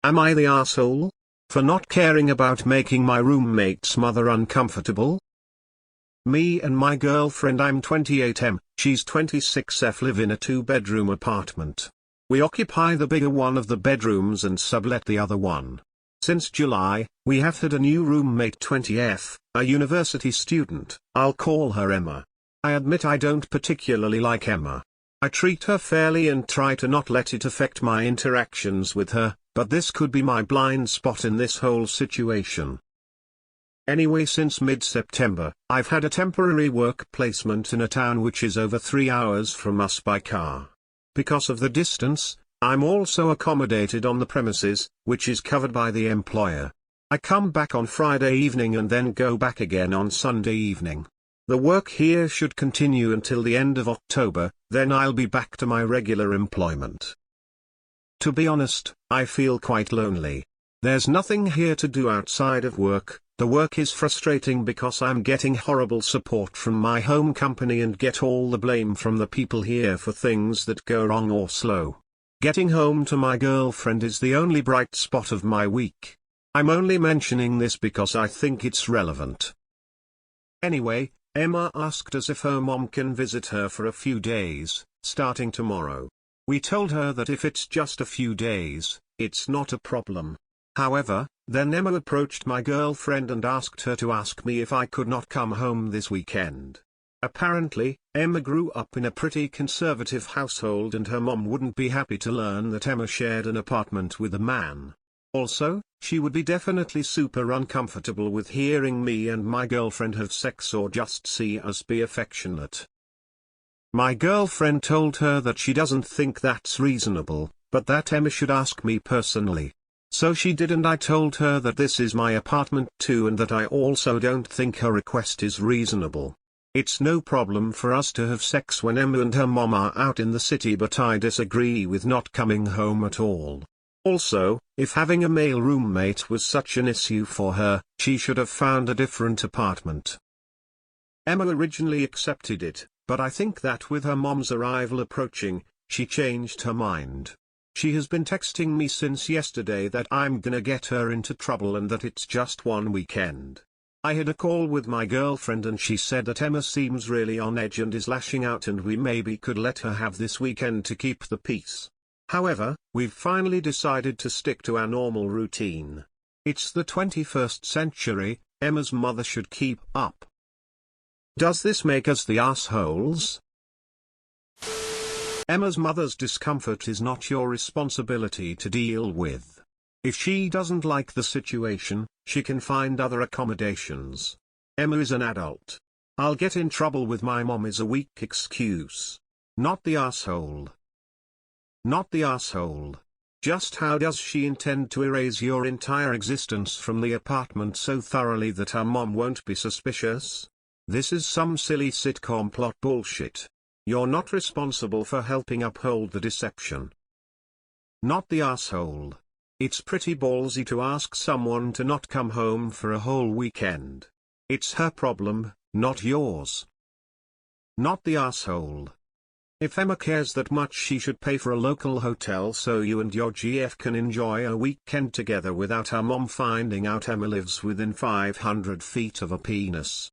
Am I the asshole? For not caring about making my roommate's mother uncomfortable? Me and my girlfriend, I'm 28M, she's 26F, live in a 2-bedroom apartment. We occupy the bigger one of the bedrooms and sublet the other one. Since July, we have had a new roommate, 20F, a university student. I'll call her Emma. I admit I don't particularly like Emma. I treat her fairly and try to not let it affect my interactions with her, but this could be my blind spot in this whole situation. Anyway, since mid-September, I've had a temporary work placement in a town which is over 3 hours from us by car. Because of the distance, I'm also accommodated on the premises, which is covered by the employer. I come back on Friday evening and then go back again on Sunday evening. The work here should continue until the end of October, then I'll be back to my regular employment. To be honest, I feel quite lonely. There's nothing here to do outside of work. The work is frustrating because I'm getting horrible support from my home company and get all the blame from the people here for things that go wrong or slow. Getting home to my girlfriend is the only bright spot of my week. I'm only mentioning this because I think it's relevant. Anyway, Emma asked us if her mom can visit her for a few days, starting tomorrow. We told her that if it's just a few days, it's not a problem. However, then Emma approached my girlfriend and asked her to ask me if I could not come home this weekend. Apparently, Emma grew up in a pretty conservative household and her mom wouldn't be happy to learn that Emma shared an apartment with a man. Also, she would be definitely super uncomfortable with hearing me and my girlfriend have sex or just see us be affectionate. My girlfriend told her that she doesn't think that's reasonable, but that Emma should ask me personally. So she did, and I told her that this is my apartment too and that I also don't think her request is reasonable. It's no problem for us to have sex when Emma and her mom are out in the city, but I disagree with not coming home at all. Also, if having a male roommate was such an issue for her, she should have found a different apartment. Emma originally accepted it, but I think that with her mom's arrival approaching, she changed her mind. She has been texting me since yesterday that I'm gonna get her into trouble and that it's just one weekend. I had a call with my girlfriend and she said that Emma seems really on edge and is lashing out and we maybe could let her have this weekend to keep the peace. However, we've finally decided to stick to our normal routine. It's the 21st century, Emma's mother should keep up. Does this make us the assholes? Emma's mother's discomfort is not your responsibility to deal with. If she doesn't like the situation, she can find other accommodations. Emma is an adult. I'll get in trouble with my mom is a weak excuse. Not the asshole. Not the asshole. Just how does she intend to erase your entire existence from the apartment so thoroughly that her mom won't be suspicious? This is some silly sitcom plot bullshit. You're not responsible for helping uphold the deception. Not the asshole. It's pretty ballsy to ask someone to not come home for a whole weekend. It's her problem, not yours. Not the asshole. If Emma cares that much, she should pay for a local hotel so you and your GF can enjoy a weekend together without her mom finding out Emma lives within 500 feet of a penis.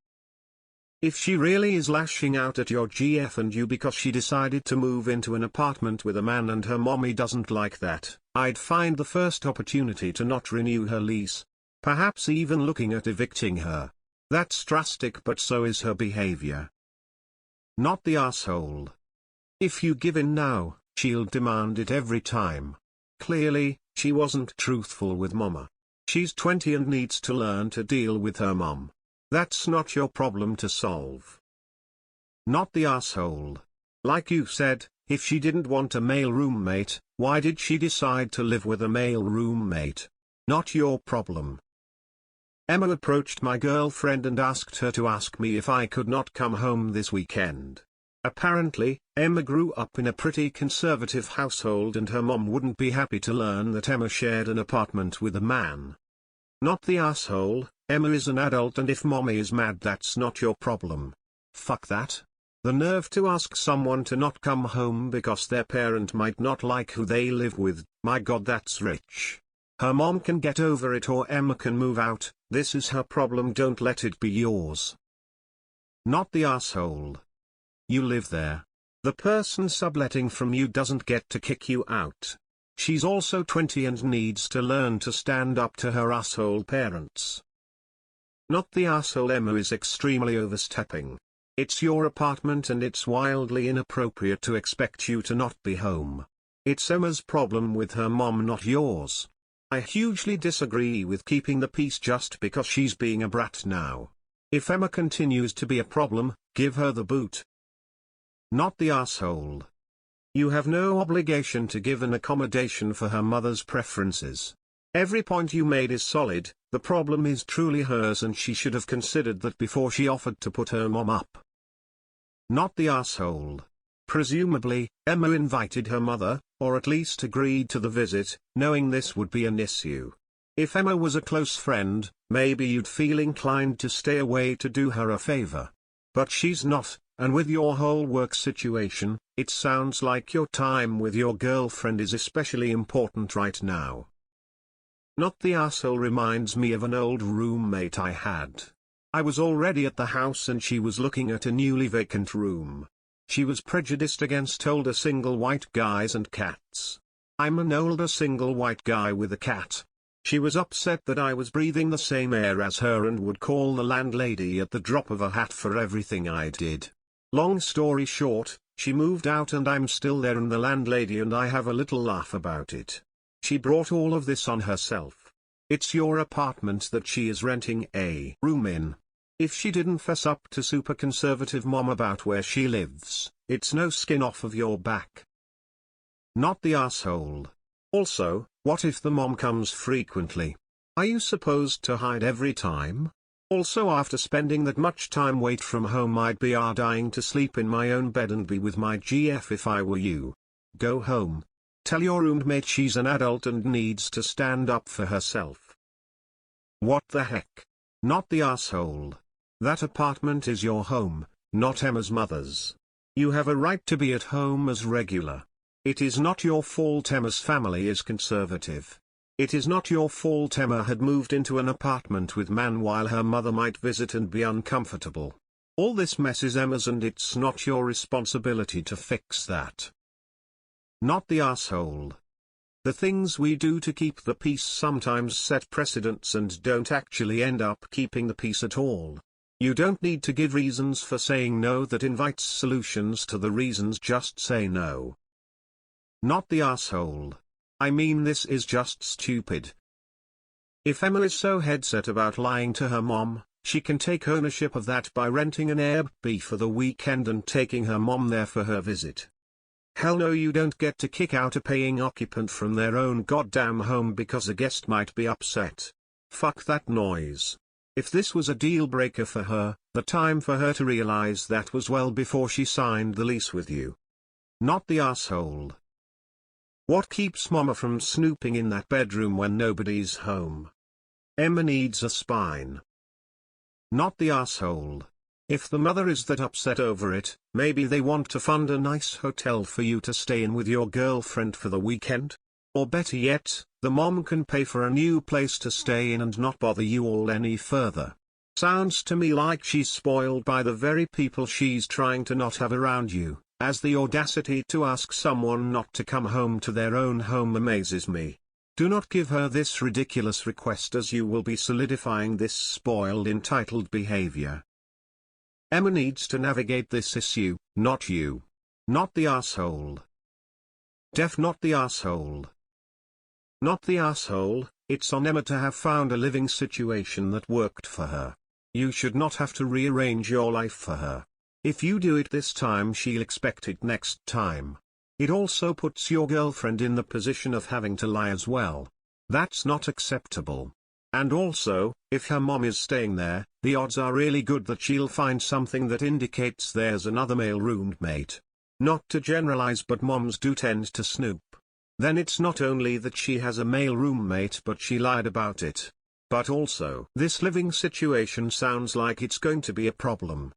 If she really is lashing out at your GF and you because she decided to move into an apartment with a man and her mommy doesn't like that, I'd find the first opportunity to not renew her lease. Perhaps even looking at evicting her. That's drastic, but so is her behavior. Not the asshole. If you give in now, she'll demand it every time. Clearly, she wasn't truthful with mama. She's 20 and needs to learn to deal with her mom. That's not your problem to solve. Not the asshole. Like you said, if she didn't want a male roommate, why did she decide to live with a male roommate? Not your problem. Emma approached my girlfriend and asked her to ask me if I could not come home this weekend. Apparently, Emma grew up in a pretty conservative household and her mom wouldn't be happy to learn that Emma shared an apartment with a man. Not the asshole. Emma is an adult and if mommy is mad, that's not your problem. Fuck that. The nerve to ask someone to not come home because their parent might not like who they live with, my god, that's rich. Her mom can get over it or Emma can move out. This is her problem, don't let it be yours. Not the asshole. You live there. The person subletting from you doesn't get to kick you out. She's also 20 and needs to learn to stand up to her asshole parents. Not the asshole. Emma is extremely overstepping. It's your apartment and it's wildly inappropriate to expect you to not be home. It's Emma's problem with her mom, not yours. I hugely disagree with keeping the peace just because she's being a brat now. If Emma continues to be a problem, give her the boot. Not the asshole. You have no obligation to give an accommodation for her mother's preferences. Every point you made is solid. The problem is truly hers and she should have considered that before she offered to put her mom up. Not the asshole. Presumably, Emma invited her mother, or at least agreed to the visit, knowing this would be an issue. If Emma was a close friend, maybe you'd feel inclined to stay away to do her a favor. But she's not, and with your whole work situation, it sounds like your time with your girlfriend is especially important right now. Not the asshole reminds me of an old roommate I had. I was already at the house and she was looking at a newly vacant room. She was prejudiced against older single white guys and cats. I'm an older single white guy with a cat. She was upset that I was breathing the same air as her and would call the landlady at the drop of a hat for everything I did. Long story short, she moved out and I'm still there and the landlady and I have a little laugh about it. She brought all of this on herself. It's your apartment that she is renting a room in. If she didn't fess up to super conservative mom about where she lives, it's no skin off of your back. Not the asshole. Also, what if the mom comes frequently? Are you supposed to hide every time? Also, after spending that much time away from home, I'd be dying to sleep in my own bed and be with my GF if I were you. Go home. Tell your roommate she's an adult and needs to stand up for herself. What the heck? Not the asshole. That apartment is your home, not Emma's mother's. You have a right to be at home as regular. It is not your fault Emma's family is conservative. It is not your fault Emma had moved into an apartment with man while her mother might visit and be uncomfortable. All this mess is Emma's and it's not your responsibility to fix that. Not the asshole. The things we do to keep the peace sometimes set precedents and don't actually end up keeping the peace at all. You don't need to give reasons for saying no that invites solutions to the reasons, just say no. Not the asshole. I mean, this is just stupid. If Emma is so headset about lying to her mom, she can take ownership of that by renting an Airbnb for the weekend and taking her mom there for her visit. Hell no, you don't get to kick out a paying occupant from their own goddamn home because a guest might be upset. Fuck that noise. If this was a deal breaker for her, the time for her to realize that was well before she signed the lease with you. Not the asshole. What keeps mama from snooping in that bedroom when nobody's home? Emma needs a spine. Not the asshole. If the mother is that upset over it, maybe they want to fund a nice hotel for you to stay in with your girlfriend for the weekend? Or better yet, the mom can pay for a new place to stay in and not bother you all any further. Sounds to me like she's spoiled by the very people she's trying to not have around you, as the audacity to ask someone not to come home to their own home amazes me. Do not give her this ridiculous request, as you will be solidifying this spoiled entitled behavior. Emma needs to navigate this issue, not you. Not the asshole. Not the asshole. Not the asshole. It's on Emma to have found a living situation that worked for her. You should not have to rearrange your life for her. If you do it this time, she'll expect it next time. It also puts your girlfriend in the position of having to lie as well. That's not acceptable. And also, if her mom is staying there, the odds are really good that she'll find something that indicates there's another male roommate. Not to generalize, but moms do tend to snoop. Then it's not only that she has a male roommate but she lied about it. But also, this living situation sounds like it's going to be a problem.